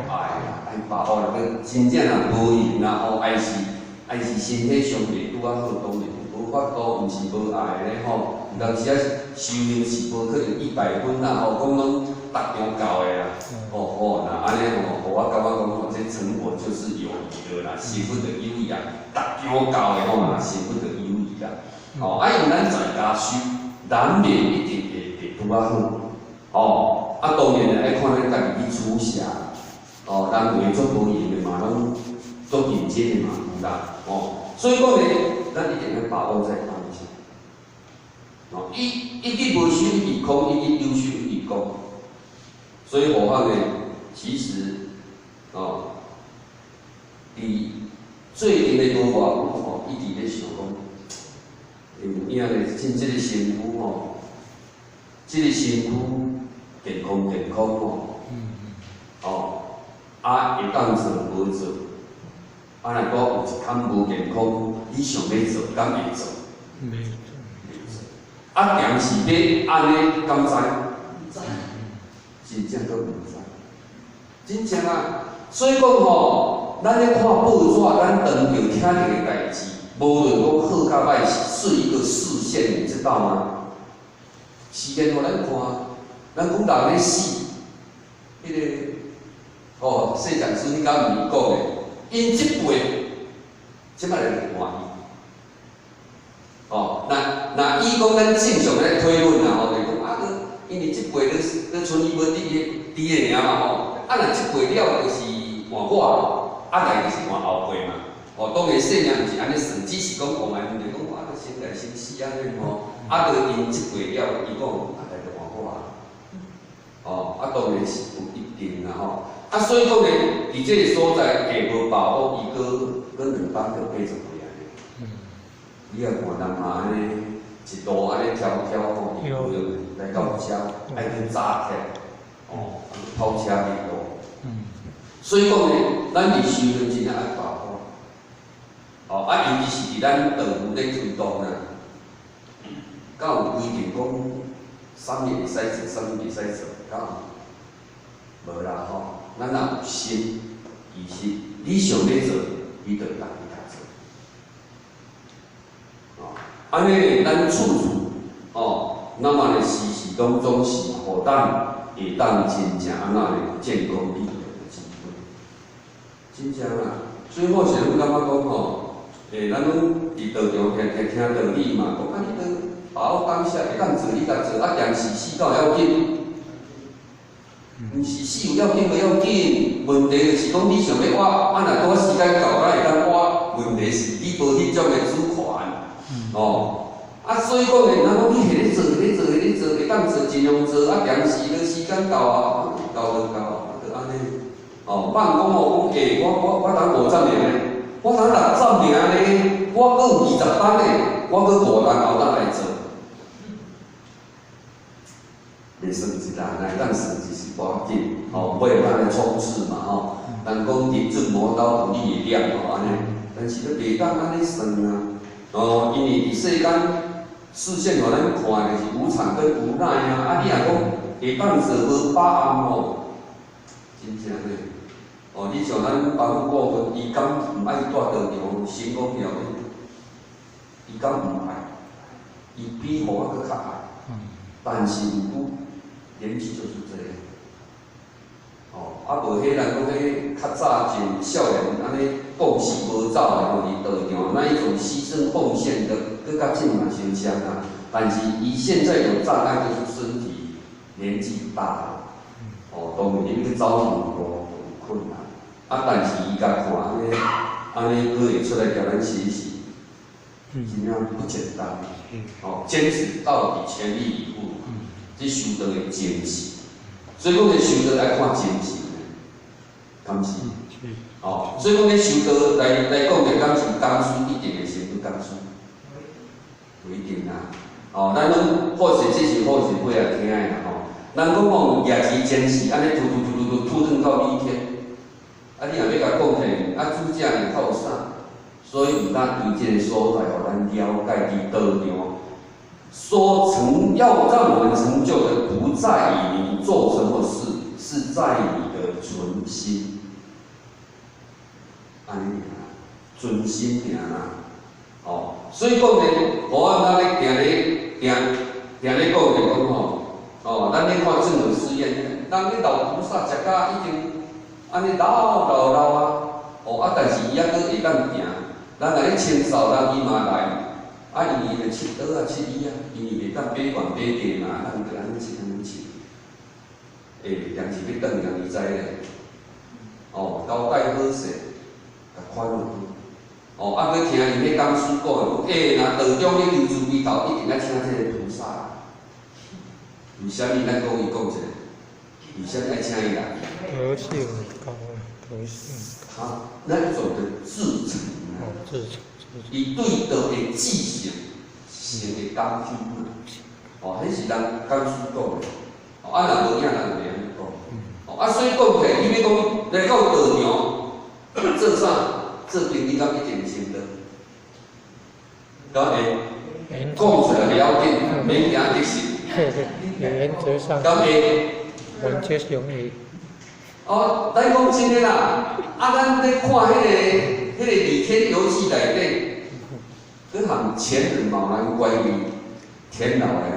把握啦，真正若无闲啦，爱是身体上袂拄好，当然无法度，毋是无爱咧有当时修行是无可能100分啦讲拢达标到的啦，那安尼我感觉讲这成果就是有余的啦，是不得有余啊，达标到的是不得有余啦。因为咱在家修，难免一定会拄好。当然咧，爱看咱家己去处事人为做无闲的嘛，拢做认真的嘛，有啦。所以讲咧，咱一定要把握在当下。一日无修一日空，一日有修一日功。所以佛法呢，其实最近的多话，一直咧想讲。影咧，真即个身躯即个身躯健康会当做无做，若讲有一坎无健康，你想要做，敢会做？袂做。定是要安尼，敢知？毋知。真正佫毋知。真正所以讲咱咧看报纸，咱当着听着个代志。无论讲好甲歹，是一个视线，你知道吗？视线互咱看，咱讲人咧死，迄个细讲师你敢毋是讲的？因即辈即摆来欢喜。哦，那伊讲咱正常咧推论啦吼，就讲啊，因为即辈咧剩伊要伫个尔嘛吼，啊若即辈了就是换我，啊来就是换后辈嘛。哦，当然细命毋是安尼算，只是讲往来就讲啊，先来先死安尼吼，啊，就因即辈了，伊讲啊来就换我啊。哦，啊当然是有一定啦吼。啊，所以讲呢，伫这个所在下无把握，伊搁两班就变成回来咧。你啊看人嘛安尼一路安尼挑吼，伊来到遮，爱去早起，哦，跑车去路。所以讲呢，咱伫修行真正爱把握。哦，啊，尤其是伫咱道路咧推动啊，敢有规定讲啥物会使做，啥物袂使做，敢有？无啦吼。咱若有心，其实你想要做，你就当去甲做。哦，安尼咱处处哦，那么呢时时拢总是互咱会当真正安那呢建功立德的机会。真正啊，所以我是感觉讲吼，咱拢伫道场听道理嘛，讲啊你都把握当下会当做，你甲做，啊但是死到要紧。毋是死有要紧，袂要紧。问题就是讲你想要挖，啊，若拄时间到，咱会当挖。问题是你无迄种的主权，哦。啊，所以讲呢，若讲你下咧做，会当做尽量做，啊，但是咧时间到啊，到就安尼。哦，别讲哦，讲我当5站尔咧，我当6站尔咧，我阁有20班咧，我阁5站后当来做。袂算一人来，咱算就是无要紧，吼，尾咱来冲刺嘛，吼。人讲日出磨刀不利的亮，吼安尼，但是咧袂当安尼算啊。哦，因为伫世间视线互咱看就是无常跟无奈啊。啊，你若讲会当做无把握吼，真正咧。哦，你像咱帮顾问，伊敢毋爱带道场成功了咧？伊敢毋爱？伊比互我搁较爱。但是有年纪就是这样，哦，啊无迄人讲迄较早前少年安尼讲死无走的吼，伫道场那一种牺牲奉献的，搁较近嘛相像啊。但是伊现在有障碍，就是身体年纪大了，哦，当然你去走路路有困难。啊，但是伊甲看安尼佫会出来叫咱学习，真正不简单。哦，坚持到底，全力以赴。这修道的精神，所以讲咧修道爱看精神的，敢是？哦，所以讲咧修道来讲着敢是工书一定会成不工书，不一定啊。哦，咱拢或许这是或许不要听的啦吼。咱讲讲业绩坚持，安尼突转到明天，啊你若要甲讲起，啊主者呢靠啥？所以毋当伊这个所在，互咱了解伫道场。要让我们成就的，不在于你做什么事，是在你的存心。安尼尔，存心尔啦。哦，所以讲呢，我咱咧定咧讲就讲吼，哦，咱咧看政府实验，咱咧老菩萨食甲已经安尼老啊，哦啊，但是伊还佫会当行，咱来咧清扫，咱伊嘛来。啊，因为咧佚佗啊、佚伊啊，因为袂当买悬买低嘛，咱就安尼佚安尼佚。但是要转让伊知咧，哦，交代好势，甲款落去。哦，啊，佮听因迄讲师讲，若道中咧求助归头，一定要请这个菩萨。为虾米咱讲伊讲一下？为虾米爱请伊来？德性高，德性。他那种的至诚啊。哦，至诚。伊对道的志向，成的感情啊，哦，迄是人讲师讲的，哦，啊，若无影，咱就袂安尼讲，哦，啊，所以讲起来，你要讲来到道场做啥？做经理敢一定成的，敢会讲出来了紧，免惊得失。原则上，敢会？完全容易。哦，咱讲真诶啦，啊，咱咧看迄个李天游记内底，佮含前人茫然怪味，天老诶啦，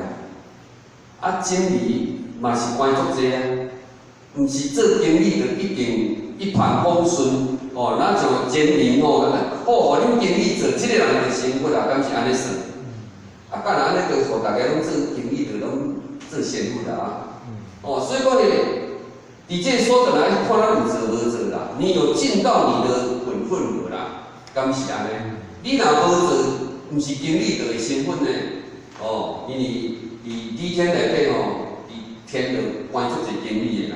啊，经理嘛是关足济啊，毋是做经理就一定一帆风顺，哦，咱像前年吼，咱好，互恁经理做即个人就幸福啦，敢是安尼算？啊，干然安尼就互大家拢做经理，就拢做幸福啦啊。哦，所以讲咧，伫这所在来看咱有做无做啦，你有尽到你的本分无啦，敢是安尼？你若无做，毋是经理就会身份呢。哦，因为李天内底吼，天就关出一经理的啦。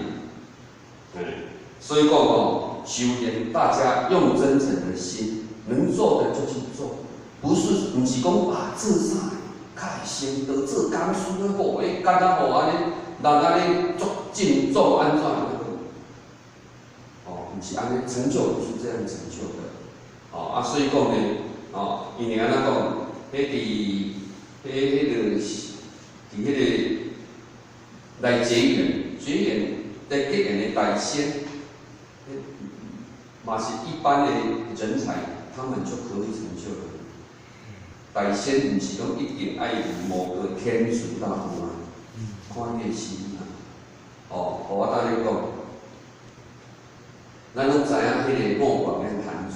所以讲哦，修炼大家用真诚的心，能做的就去做，不是讲啊做啥，较会升得做工书咧好，干那好安尼，人安尼足进做安怎样？哦，毋是安尼，成就不是这样成就的。哦啊，所以讲呢，哦，因为安怎讲，伫迄个来结缘来结缘的大仙，嘛是一般的人才，他们就可以成就了。大仙毋是讲一定爱有某个天主大夫啊，看你的心啊。哦，我当你讲，咱拢知影迄个莫管跟坛主，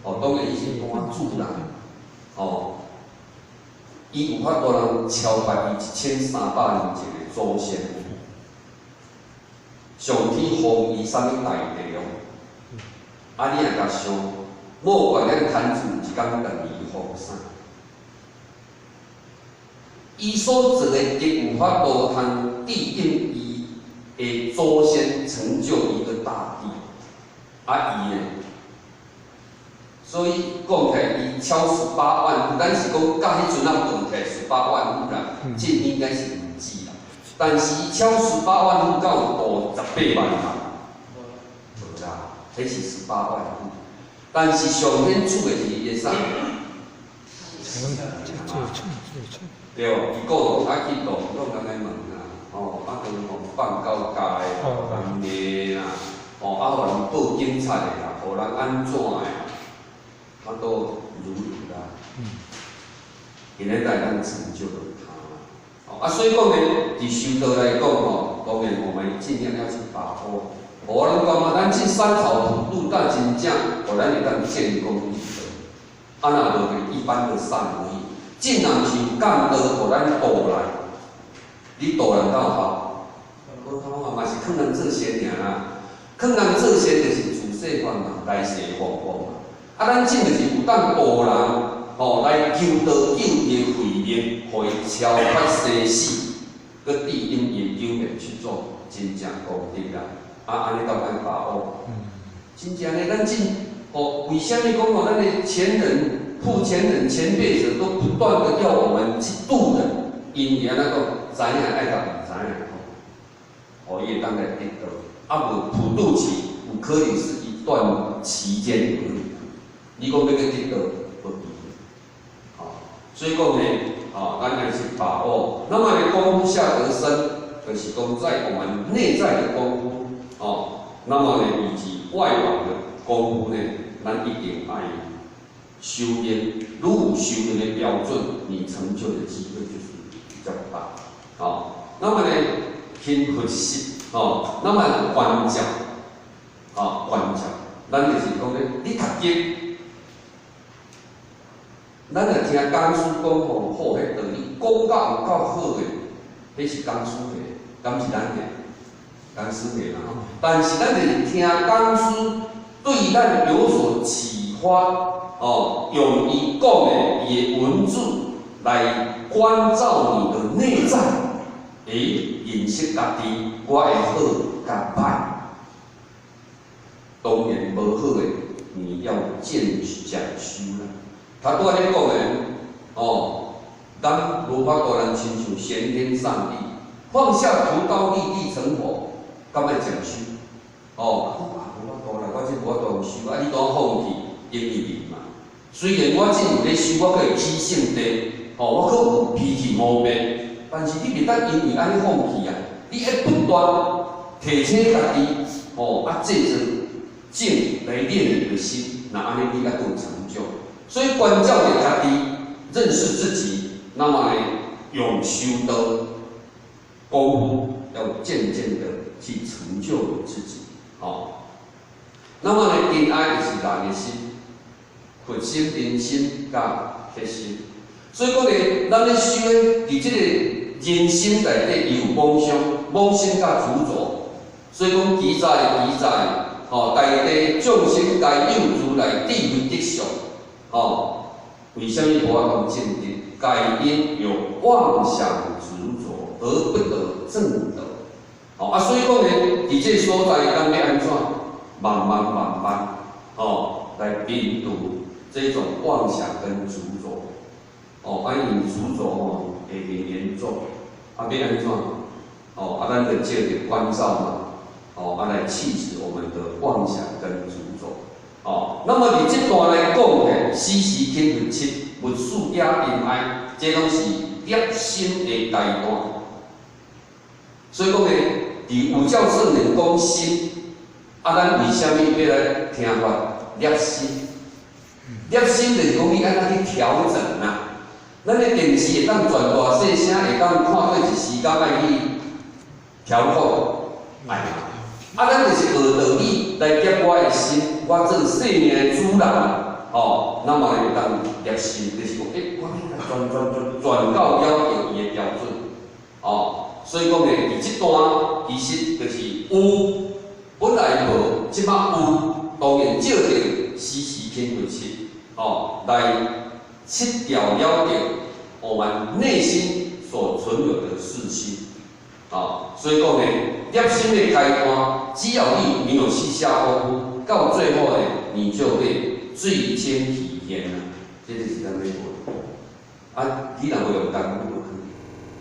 哦，当然伊是官主啦，哦。伊有法度人超越伊1300年前的祖先，上天封伊啥物大地哦？啊，你若甲想，莫管咱坛主一工等伊封啥？伊所做的亦有法度通对应伊的祖先成就一个大地，啊伊呢？所以讲起来，伊超18万户，咱是讲甲迄阵啊分起来18万户啦，这应该是唔止啦。但是伊超18万户，敢有度18万嘛？无啦，迄是18万户。但是上天处的是伊个啥？对，伊个人爱去动，人来问啦，哦，啊，就是讲放狗家的，互人骂啦，哦，啊，互人报警察的啦，互人安怎的啦？他都如如啦，今日来咱成就了他。啊，所以讲呢，伫修道来讲吼，当然我们尽量要去把握。无人讲嘛，咱这三草土路但真正，互咱会当建功立德。啊，那无是一般的善而已。尽人是有感恩，互咱导来，你导人到好，无好啊，嘛是劝人做善尔啦。劝人做善就是自细汉嘛，来世方方嘛。啊，咱真就是有当导人，吼、来求道救伊的慧命，互伊超越生死，搁对因研究面去做真正功德啦。啊，安尼才咱把握。真正呢，咱真哦，为虾米讲哦？咱的前人、前辈者都不断的要我们去度人，因为安怎讲，知影爱甲唔知影吼，伊会当来得到。啊，无普渡期有可能是一段期间而已。你讲要去得到，无必要。好，所以讲呢，啊，咱来去把握。那么呢，功夫下得深，就是讲在我们内在的功夫，哦，那么呢，以及外往的功夫呢，咱一定爱修炼。如有修炼的标准，你成就的机会就是比较大。好，那么呢，拼佛系，哦，那么关照，啊，关照，咱就是讲呢，你读经。咱若听讲师讲吼，好迄道理，讲甲有够好诶，迄是讲师诶，敢是咱诶，讲师诶啦。但是咱就是听讲师对咱有所启发，哦，用伊讲诶伊诶文字来关照你的内在，认识家己，我会好甲歹。当然无好诶，你要见讲修啦。他拄仔咧讲诶，哦，咱无法度人亲像先天上帝，放下屠刀立地成佛，敢会讲修？哦，无法度啦，我真无法度修，啊，你当放弃，因为嘛。虽然我真有咧修，我可以起性地，哦，我可有脾气毛病，但是你袂当因为安尼放弃啊，你要不断提醒家己，哦，啊，借着静来练你的心，那安尼你才有成就。所以关照给家己认识自己，那么呢，永修的功夫要渐渐的去成就自己。好，那么呢，真爱就是人的心，佛心、人心、甲核心。所以讲呢，咱咧修咧，伫即个人心内底，伊有妄想、妄心甲执着。所以讲，其在，大地众生该有如来智慧德相，为什么无法通证得？该因有妄想执着而不得正德。所以讲呢，伫这所在，咱要安怎？慢慢，来摒除这种妄想跟执着。因执着会变严重，要安怎？咱就借着关照嘛，来弃止我们的妄想跟执着。那么伫这段来讲的，时时勤奋七，勿使也恋爱，这拢是业心的阶段。所以讲呢，伫有教圣人讲心，咱为什么要来听法业心？业心就是讲你安怎去调整啊。咱的电视会当转大细声，会当看对一时间爱去调控，咱就是学道理来业我的心，我做生命的主人，那么会当业心，就是讲，我要转到要求伊的标准，所以讲呢，伫这段其实就是有，本来无，即摆有，当然照着时时勤奋七，来。去掉了我们内心所存有的事情，所以讲呢，业心的阶段，只要你没有去下功夫，到最后呢，你就会最先体验了。这就是咱要讲，你若无用功夫，